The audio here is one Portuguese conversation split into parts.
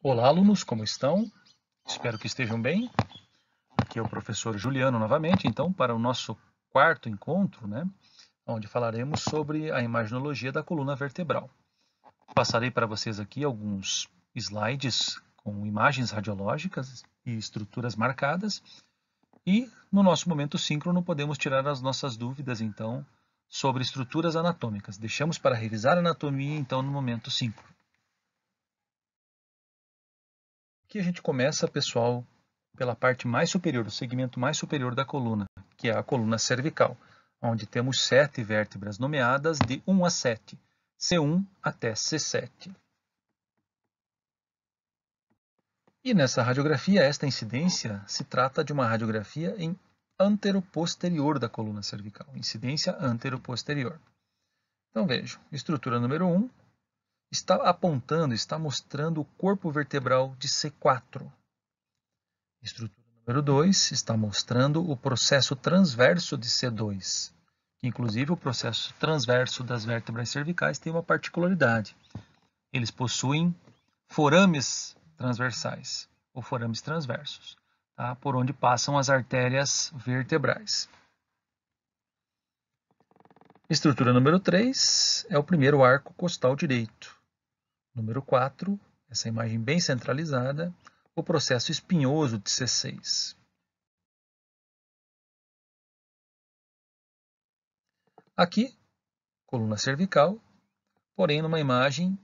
Olá, alunos, como estão? Espero que estejam bem. Aqui é o professor Juliano novamente, então, para o nosso quarto encontro, onde falaremos sobre a imaginologia da coluna vertebral. Passarei para vocês aqui alguns slides com imagens radiológicas e estruturas marcadas. E, no nosso momento síncrono, podemos tirar as nossas dúvidas, então, sobre estruturas anatômicas. Deixamos para revisar a anatomia, então, no momento síncrono. Aqui a gente começa, pessoal, pela parte mais superior, o segmento mais superior da coluna, que é a coluna cervical, onde temos 7 vértebras nomeadas de 1 a 7, C1 até C7. E nessa radiografia, esta incidência se trata de uma radiografia em anteroposterior da coluna cervical, incidência anteroposterior. Então vejam, estrutura número 1 está apontando, está mostrando o corpo vertebral de C4. Estrutura número 2 está mostrando o processo transverso de C2, que inclusive o processo transverso das vértebras cervicais tem uma particularidade. Eles possuem forames transversais, ou forames transversos, tá? Por onde passam as artérias vertebrais. Estrutura número 3 é o primeiro arco costal direito. Número 4, essa imagem bem centralizada, o processo espinhoso de C6. Aqui, coluna cervical, porém numa imagem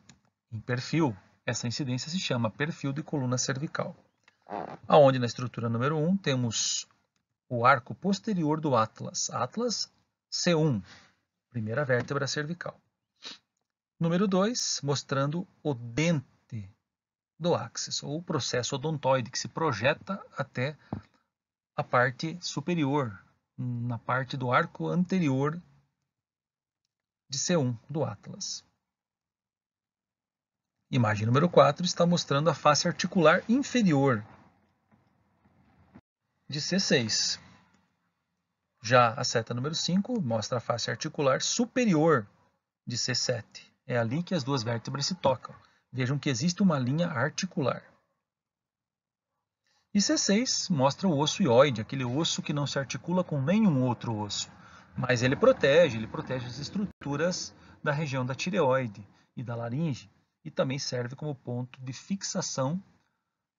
em perfil. Essa incidência se chama perfil de coluna cervical. Aonde na estrutura número 1 temos o arco posterior do atlas, atlas C1, primeira vértebra cervical. Número 2, mostrando o dente do áxis, ou o processo odontoide, que se projeta até a parte superior, na parte do arco anterior de C1 do atlas. Imagem número 4 está mostrando a face articular inferior de C6. Já a seta número 5 mostra a face articular superior de C7. É ali que as duas vértebras se tocam. Vejam que existe uma linha articular. E C6 mostra o osso hioide, aquele osso que não se articula com nenhum outro osso. Mas ele protege as estruturas da região da tireoide e da laringe. E também serve como ponto de fixação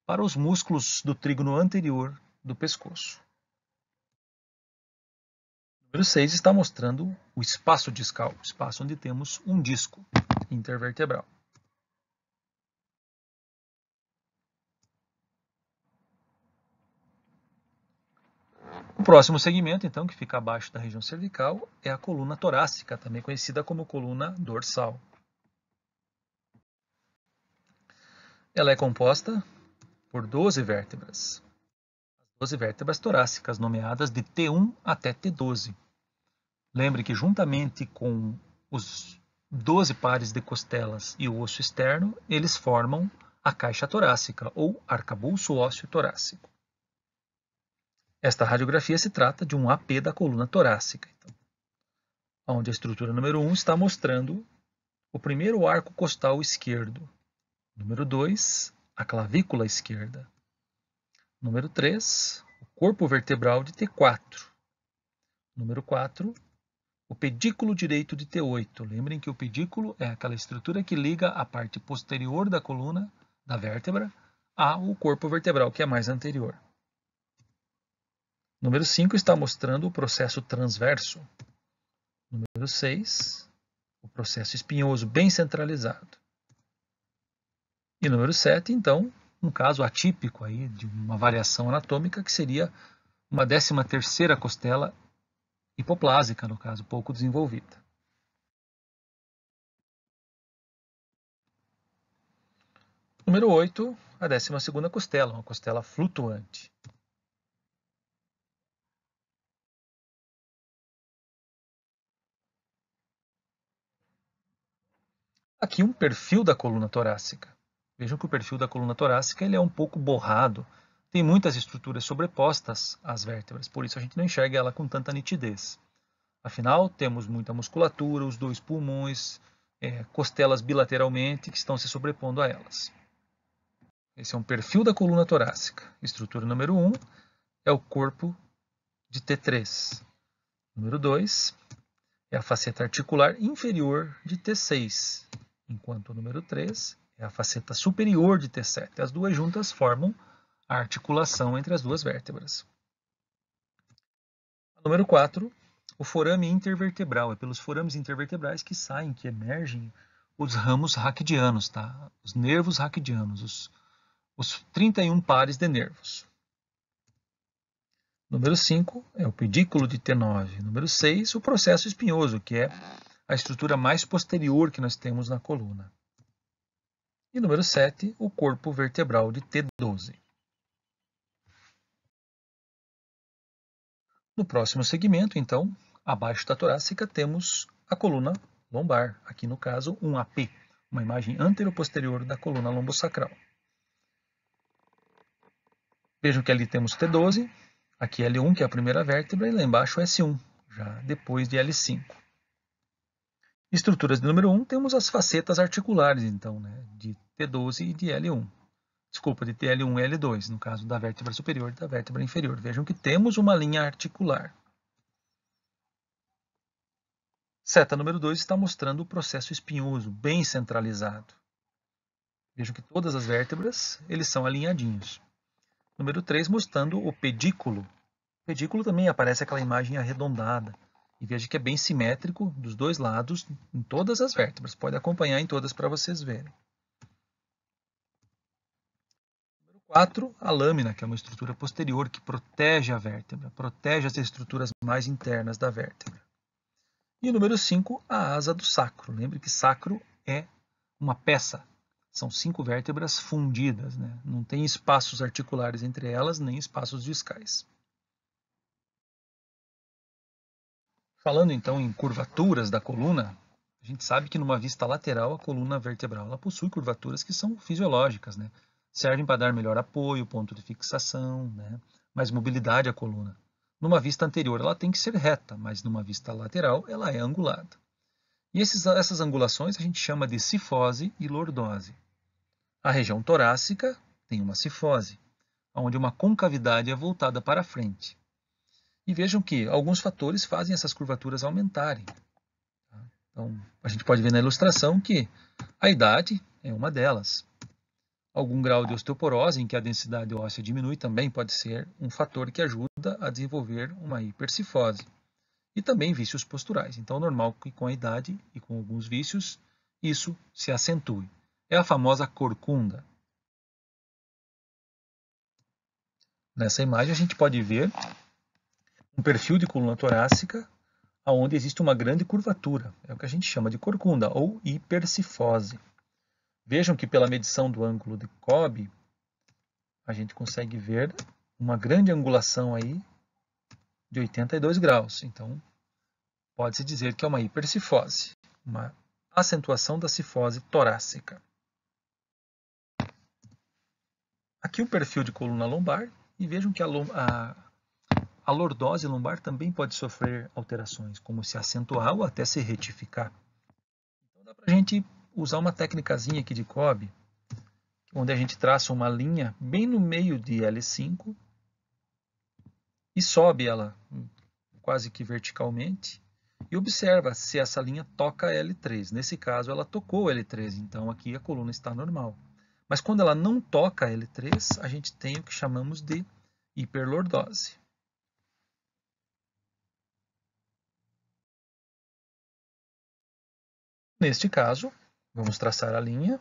para os músculos do trígono anterior do pescoço. Número 6 está mostrando o espaço discal, o espaço onde temos um disco intervertebral. O próximo segmento, então, que fica abaixo da região cervical, é a coluna torácica, também conhecida como coluna dorsal. Ela é composta por 12 vértebras. As 12 vértebras torácicas, nomeadas de T1 até T12. Lembre que, juntamente com os 12 pares de costelas e o osso externo, eles formam a caixa torácica, ou arcabouço ósseo torácico. Esta radiografia se trata de um AP da coluna torácica, então, onde a estrutura número 1 está mostrando o primeiro arco costal esquerdo. Número 2, a clavícula esquerda. Número 3, o corpo vertebral de T4. Número 4, o pedículo direito de T8. Lembrem que o pedículo é aquela estrutura que liga a parte posterior da coluna, da vértebra, ao corpo vertebral, que é mais anterior. Número 5 está mostrando o processo transverso. Número 6, o processo espinhoso bem centralizado. E número 7, então, um caso atípico aí de uma variação anatômica, que seria uma 13ª costela hipoplásica, no caso, pouco desenvolvida. Número 8, a 12ª costela, uma costela flutuante. Aqui um perfil da coluna torácica. Vejam que o perfil da coluna torácica ele é um pouco borrado. Tem muitas estruturas sobrepostas às vértebras, por isso a gente não enxerga ela com tanta nitidez. Afinal, temos muita musculatura, os 2 pulmões, costelas bilateralmente que estão se sobrepondo a elas. Esse é um perfil da coluna torácica. Estrutura número 1 é o corpo de T3. Número 2 é a faceta articular inferior de T6, enquanto o número 3 é a faceta superior de T7. As duas juntas formam a articulação entre as duas vértebras. A número 4, o forame intervertebral. É pelos forames intervertebrais que saem, que emergem os ramos raquidianos, tá? Os nervos raquidianos, os 31 pares de nervos. Número 5 é o pedículo de T9. Número 6, o processo espinhoso, que é a estrutura mais posterior que nós temos na coluna. E número 7, o corpo vertebral de T12. No próximo segmento, então, abaixo da torácica, temos a coluna lombar. Aqui, no caso, um AP, uma imagem anteroposterior da coluna lombosacral. Vejam que ali temos T12, aqui L1, que é a primeira vértebra, e lá embaixo S1, já depois de L5. Estruturas de número 1, temos as facetas articulares, então, né, de T12 e de L1. Desculpa, de TL1 e L2, no caso da vértebra superior e da vértebra inferior. Vejam que temos uma linha articular. Seta número 2 está mostrando o processo espinhoso, bem centralizado. Vejam que todas as vértebras, eles são alinhadinhos. Número 3 mostrando o pedículo. O pedículo também aparece aquela imagem arredondada. E veja que é bem simétrico dos dois lados, em todas as vértebras. Pode acompanhar em todas para vocês verem. 4, a lâmina, que é uma estrutura posterior que protege a vértebra, protege as estruturas mais internas da vértebra. E o número 5, a asa do sacro. Lembre que sacro é uma peça. São 5 vértebras fundidas, né? Não tem espaços articulares entre elas, nem espaços discais. Falando então em curvaturas da coluna, a gente sabe que numa vista lateral a coluna vertebral ela possui curvaturas que são fisiológicas, né? Servem para dar melhor apoio, ponto de fixação, né? Mais mobilidade à coluna. Numa vista anterior ela tem que ser reta, mas numa vista lateral ela é angulada. E essas angulações a gente chama de cifose e lordose. A região torácica tem uma cifose, onde uma concavidade é voltada para a frente. E vejam que alguns fatores fazem essas curvaturas aumentarem. Então, a gente pode ver na ilustração que a idade é uma delas. Algum grau de osteoporose, em que a densidade óssea diminui, também pode ser um fator que ajuda a desenvolver uma hipercifose. E também vícios posturais. Então, é normal que com a idade e com alguns vícios, isso se acentue. É a famosa corcunda. Nessa imagem, a gente pode ver um perfil de coluna torácica onde existe uma grande curvatura. É o que a gente chama de corcunda ou hipercifose. Vejam que pela medição do ângulo de Cobb, a gente consegue ver uma grande angulação aí de 82 graus. Então, pode-se dizer que é uma hipercifose, uma acentuação da cifose torácica. Aqui o perfil de coluna lombar, e vejam que a lordose lombar também pode sofrer alterações, como se acentuar ou até se retificar. Então dá para a gente usar uma técnicazinha aqui de Cobb, onde a gente traça uma linha bem no meio de L5 e sobe ela quase que verticalmente e observa se essa linha toca L3. Nesse caso, ela tocou L3, então aqui a coluna está normal. Mas quando ela não toca L3, a gente tem o que chamamos de hiperlordose. Neste caso, vamos traçar a linha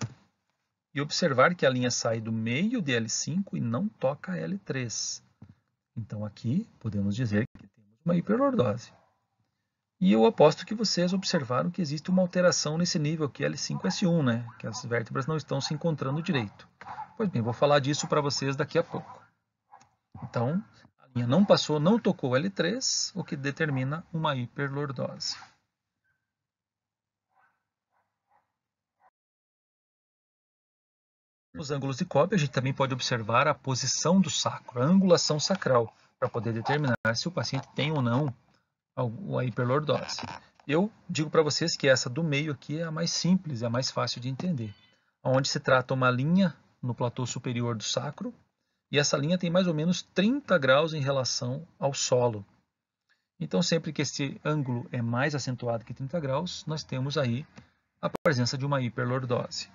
e observar que a linha sai do meio de L5 e não toca L3. Então aqui podemos dizer que temos uma hiperlordose. E eu aposto que vocês observaram que existe uma alteração nesse nível aqui L5-S1, né? Que as vértebras não estão se encontrando direito. Pois bem, vou falar disso para vocês daqui a pouco. Então, a linha não passou, não tocou L3, o que determina uma hiperlordose. Nos ângulos de Cobb, a gente também pode observar a posição do sacro, a angulação sacral, para poder determinar se o paciente tem ou não a hiperlordose. Eu digo para vocês que essa do meio aqui é a mais simples, é a mais fácil de entender, onde se trata uma linha no platô superior do sacro, e essa linha tem mais ou menos 30 graus em relação ao solo. Então, sempre que esse ângulo é mais acentuado que 30 graus, nós temos aí a presença de uma hiperlordose.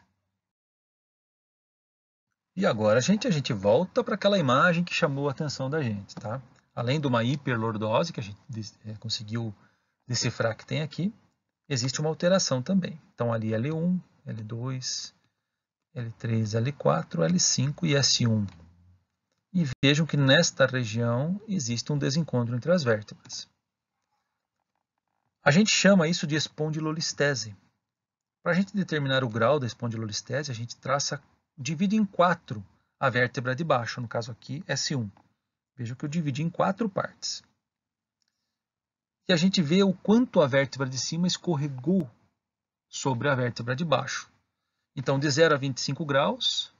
E agora a gente volta para aquela imagem que chamou a atenção da gente, tá? Além de uma hiperlordose, que a gente conseguiu decifrar que tem aqui, existe uma alteração também. Então, ali L1, L2, L3, L4, L5 e S1. E vejam que nesta região existe um desencontro entre as vértebras. A gente chama isso de espondilolistese. Para a gente determinar o grau da espondilolistese, a gente divide em 4 a vértebra de baixo, no caso aqui S1. Vejam que eu dividi em 4 partes. E a gente vê o quanto a vértebra de cima escorregou sobre a vértebra de baixo. Então, de 0 a 25 graus,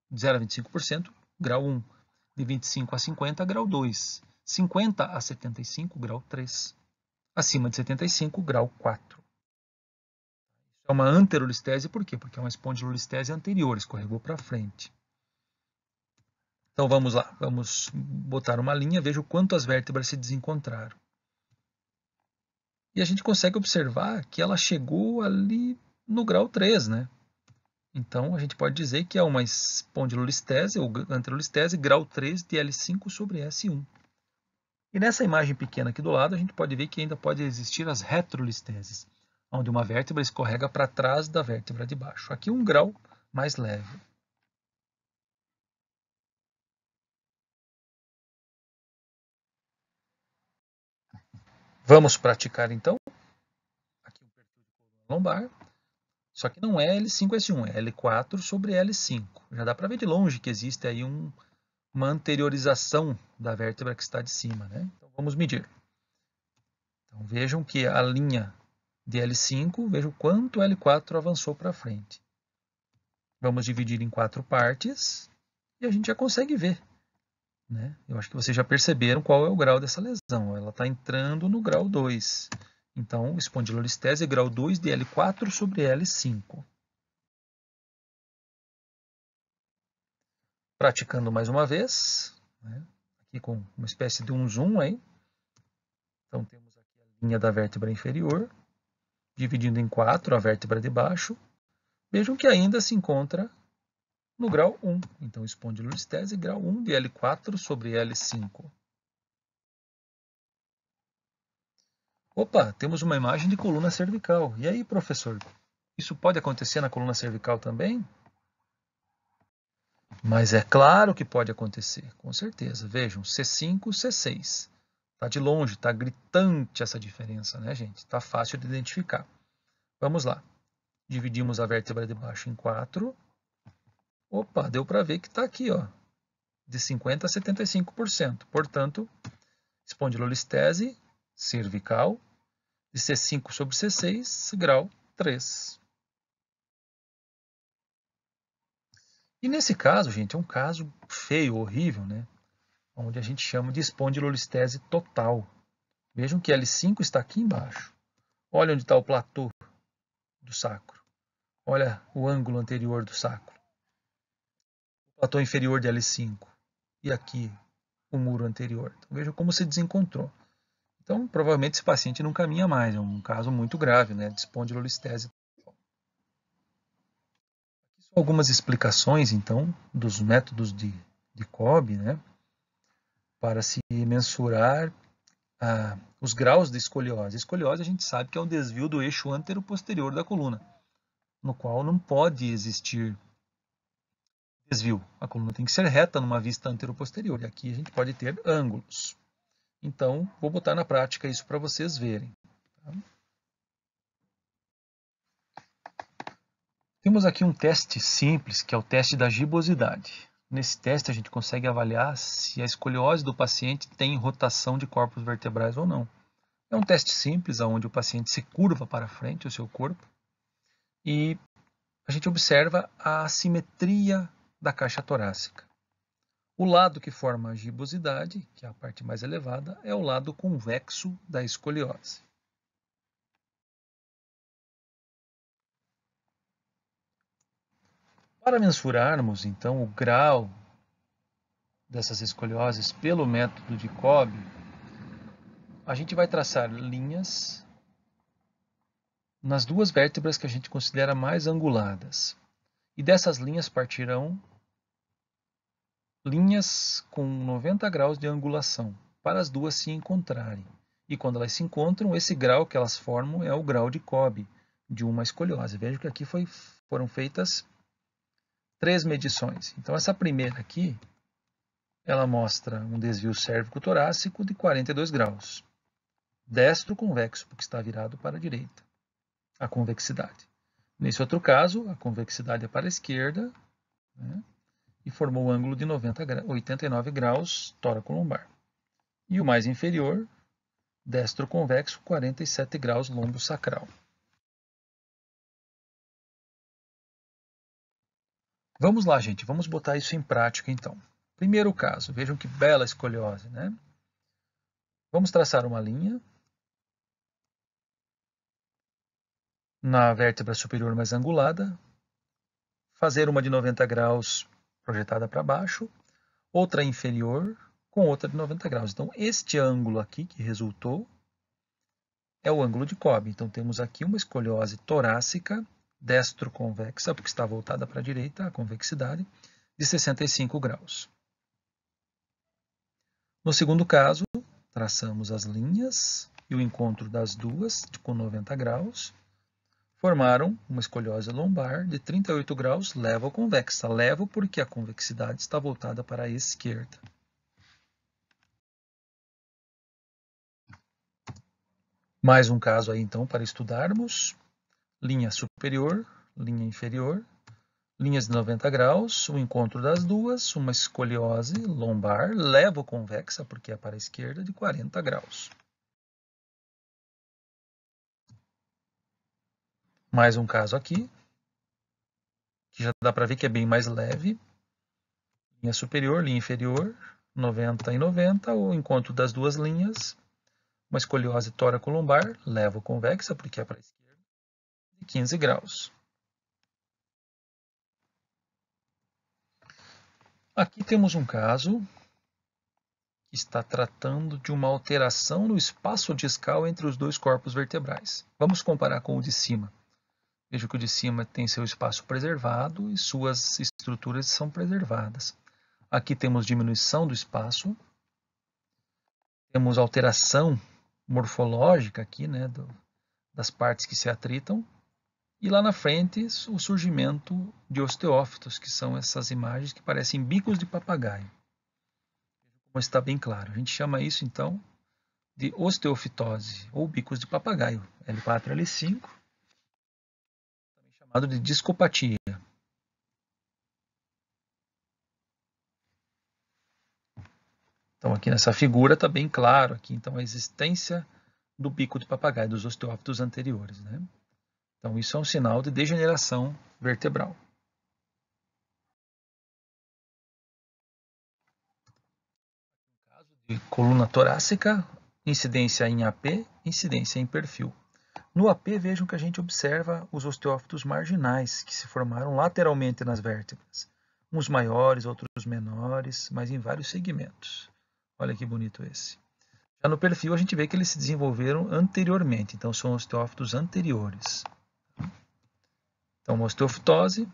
de 0 a 25%, grau 1. De 25 a 50, grau 2. 50 a 75, grau 3. Acima de 75, grau 4. É uma anterolistese, por quê? Porque é uma espondilolistese anterior, escorregou para frente. Então vamos lá, vamos botar uma linha, veja o quanto as vértebras se desencontraram. E a gente consegue observar que ela chegou ali no grau 3, né? Então a gente pode dizer que é uma espondilolistese ou anterolistese grau 3 de L5 sobre S1. E nessa imagem pequena aqui do lado, a gente pode ver que ainda pode existir as retrolisteses, onde uma vértebra escorrega para trás da vértebra de baixo. Aqui um grau mais leve. Vamos praticar então. Aqui um perfil de coluna lombar. Só que não é L5S1, é L4 sobre L5. Já dá para ver de longe que existe aí uma anteriorização da vértebra que está de cima, né? Então vamos medir. Então vejam que a linha de L5, vejam quanto L4 avançou para frente. Vamos dividir em 4 partes e a gente já consegue ver, né? Eu acho que vocês já perceberam qual é o grau dessa lesão. Ela está entrando no grau 2. Então, espondilolistese grau 2 de L4 sobre L5. Praticando mais uma vez, né? Aqui com uma espécie de um zoom aí. Então, temos aqui a linha da vértebra inferior, dividindo em 4 a vértebra de baixo. Vejam que ainda se encontra no grau 1. Então, espondilolistese grau 1 de L4 sobre L5. Opa, temos uma imagem de coluna cervical. E aí, professor, isso pode acontecer na coluna cervical também? Mas é claro que pode acontecer, com certeza. Vejam, C5, C6. Está de longe, está gritante essa diferença, né, gente? Está fácil de identificar. Vamos lá. Dividimos a vértebra de baixo em 4. Opa, deu para ver que está aqui, ó, de 50% a 75%. Portanto, espondilolistese cervical de C5 sobre C6, grau 3. E nesse caso, gente, é um caso feio, horrível, né? Onde a gente chama de espondilolistese total. Vejam que L5 está aqui embaixo. Olha onde está o platô do sacro. Olha o ângulo anterior do sacro. O platô inferior de L5. E aqui o muro anterior. Então, vejam como se desencontrou. Então, provavelmente esse paciente não caminha mais. É um caso muito grave, né, de espondilolistese. Aqui são algumas explicações, então, dos métodos de Cobb, né, para se mensurar os graus de escoliose. A escoliose a gente sabe que é um desvio do eixo antero-posterior da coluna, no qual não pode existir desvio. A coluna tem que ser reta numa vista antero-posterior. E aqui a gente pode ter ângulos. Então, vou botar na prática isso para vocês verem. Tá? Temos aqui um teste simples, que é o teste da gibosidade. Nesse teste, a gente consegue avaliar se a escoliose do paciente tem rotação de corpos vertebrais ou não. É um teste simples, onde o paciente se curva para frente, o seu corpo, e a gente observa a assimetria da caixa torácica. O lado que forma a gibosidade, que é a parte mais elevada, é o lado convexo da escoliose. Para mensurarmos, então, o grau dessas escolioses pelo método de Cobb, a gente vai traçar linhas nas duas vértebras que a gente considera mais anguladas. E dessas linhas partirão linhas com 90 graus de angulação, para as duas se encontrarem. E quando elas se encontram, esse grau que elas formam é o grau de Cobb de uma escoliose. Veja que aqui foram feitas 3 medições. Então essa primeira aqui, ela mostra um desvio cérvico-torácico de 42 graus. Destro convexo, porque está virado para a direita, a convexidade. Nesse outro caso, a convexidade é para a esquerda, né, e formou o ângulo de 89 graus tóraco-lombar. E o mais inferior, destro convexo, 47 graus lombo sacral. Vamos lá, gente, vamos botar isso em prática então. Primeiro caso, vejam que bela escoliose, né? Vamos traçar uma linha na vértebra superior mais angulada, fazer uma de 90 graus projetada para baixo, outra inferior com outra de 90 graus. Então, este ângulo aqui que resultou é o ângulo de Cobb. Então, temos aqui uma escoliose torácica destro-convexa, porque está voltada para a direita, a convexidade, de 65 graus. No segundo caso, traçamos as linhas e o encontro das duas com 90 graus formaram uma escoliose lombar de 38 graus levo-convexa. Levo porque a convexidade está voltada para a esquerda. Mais um caso aí então para estudarmos. Linha superior, linha inferior, linhas de 90 graus, o encontro das duas, uma escoliose lombar levo-convexa, porque é para a esquerda, de 40 graus. Mais um caso aqui, que já dá para ver que é bem mais leve. Linha superior, linha inferior, 90 e 90, o encontro das duas linhas, uma escoliose tóraco-lombar levo-convexa, porque é para a esquerda, de 15 graus. Aqui temos um caso que está tratando de uma alteração no espaço discal entre os dois corpos vertebrais. Vamos comparar com o de cima. Veja que o de cima tem seu espaço preservado e suas estruturas são preservadas. Aqui temos diminuição do espaço, temos alteração morfológica aqui, né, das partes que se atritam, e lá na frente o surgimento de osteófitos, que são essas imagens que parecem bicos de papagaio. Como está bem claro, a gente chama isso então de osteofitose ou bicos de papagaio, L4, L5, também chamado de discopatia. Então aqui nessa figura está bem claro aqui então a existência do bico de papagaio, dos osteófitos anteriores, né? Então isso é um sinal de degeneração vertebral. No caso de coluna torácica, incidência em AP, incidência em perfil. No AP, vejam que a gente observa os osteófitos marginais, que se formaram lateralmente nas vértebras. Uns maiores, outros menores, mas em vários segmentos. Olha que bonito esse. Já no perfil, a gente vê que eles se desenvolveram anteriormente, então são osteófitos anteriores. Então, uma osteofitose,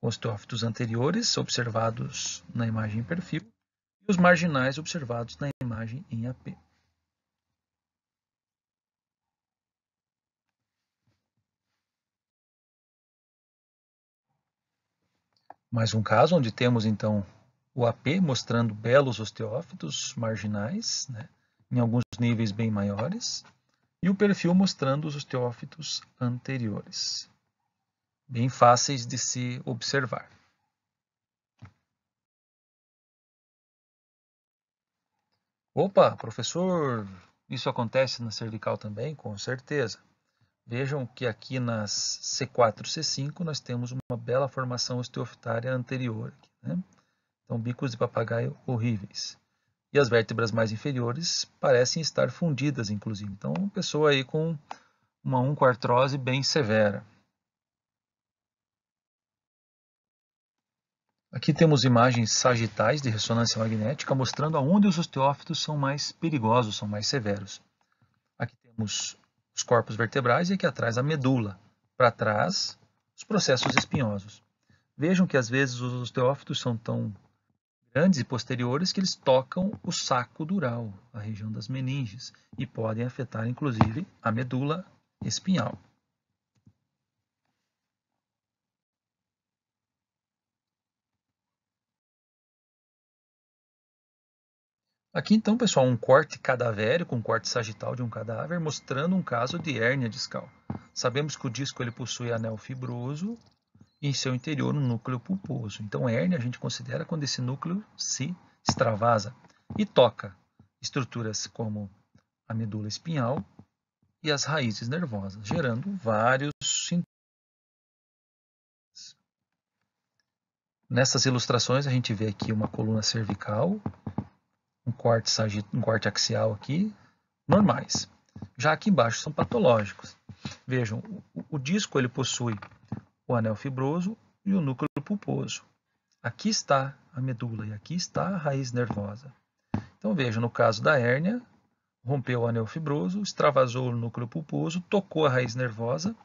osteófitos anteriores observados na imagem em perfil, e os marginais observados na imagem em AP. Mais um caso onde temos então o AP mostrando belos osteófitos marginais, né, em alguns níveis bem maiores, e o perfil mostrando os osteófitos anteriores, bem fáceis de se observar. Opa, professor, isso acontece na cervical também? Com certeza. Vejam que aqui nas C4 e C5 nós temos uma bela formação osteofitária anterior, né? Então, bicos de papagaio horríveis. E as vértebras mais inferiores parecem estar fundidas, inclusive. Então, uma pessoa aí com uma oncoartrose bem severa. Aqui temos imagens sagitais de ressonância magnética mostrando aonde os osteófitos são mais perigosos, são mais severos. Aqui temos os corpos vertebrais e aqui atrás a medula. Para trás, os processos espinhosos. Vejam que às vezes os osteófitos são tão grandes e posteriores que eles tocam o saco dural, a região das meninges, e podem afetar inclusive a medula espinhal. Aqui então, pessoal, um corte cadavérico, um corte sagital de um cadáver, mostrando um caso de hérnia discal. Sabemos que o disco ele possui anel fibroso e em seu interior um núcleo pulposo. Então, hérnia a gente considera quando esse núcleo se extravasa e toca estruturas como a medula espinhal e as raízes nervosas, gerando vários sintomas. Nessas ilustrações a gente vê aqui uma coluna cervical, um corte axial aqui, normais. Já aqui embaixo são patológicos. Vejam, o disco ele possui o anel fibroso e o núcleo pulposo. Aqui está a medula e aqui está a raiz nervosa. Então vejam, no caso da hérnia, rompeu o anel fibroso, extravasou o núcleo pulposo, tocou a raiz nervosa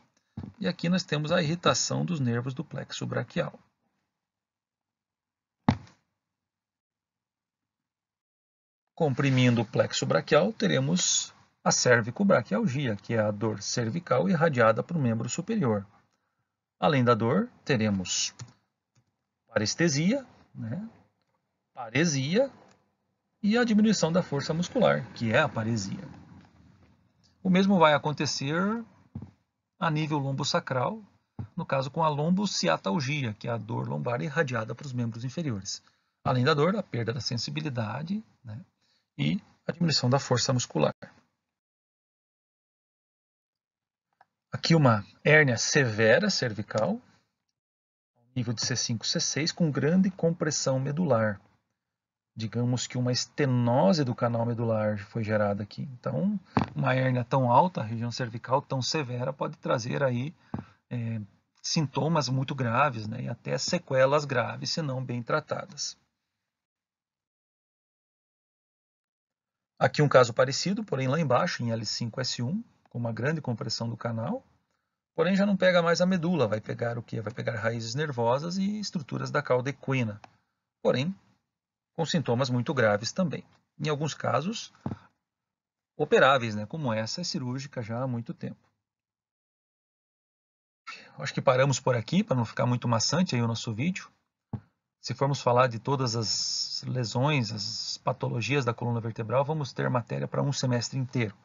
e aqui nós temos a irritação dos nervos do plexo braquial. Comprimindo o plexo braquial, teremos a cervicobraquialgia, que é a dor cervical irradiada para o membro superior. Além da dor, teremos parestesia, paresia e a diminuição da força muscular, que é a paresia. O mesmo vai acontecer a nível lombosacral, no caso com a lombociatalgia, que é a dor lombar irradiada para os membros inferiores. Além da dor, a perda da sensibilidade, e a diminuição da força muscular. Aqui uma hérnia severa cervical, nível de C5, C6, com grande compressão medular. Digamos que uma estenose do canal medular foi gerada aqui. Então, uma hérnia tão alta, a região cervical tão severa, pode trazer aí sintomas muito graves, e até sequelas graves, se não bem tratadas. Aqui um caso parecido, porém lá embaixo, em L5-S1, com uma grande compressão do canal, porém já não pega mais a medula, vai pegar o quê? Vai pegar raízes nervosas e estruturas da cauda equina, porém com sintomas muito graves também. Em alguns casos, operáveis, como essa é cirúrgica já há muito tempo. Acho que paramos por aqui, para não ficar muito maçante aí o nosso vídeo. Se formos falar de todas as lesões, as patologias da coluna vertebral, vamos ter matéria para um semestre inteiro.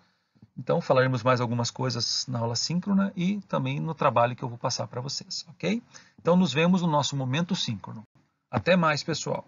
Então, falaremos mais algumas coisas na aula síncrona e também no trabalho que eu vou passar para vocês, ok? Então, nos vemos no nosso momento síncrono. Até mais, pessoal!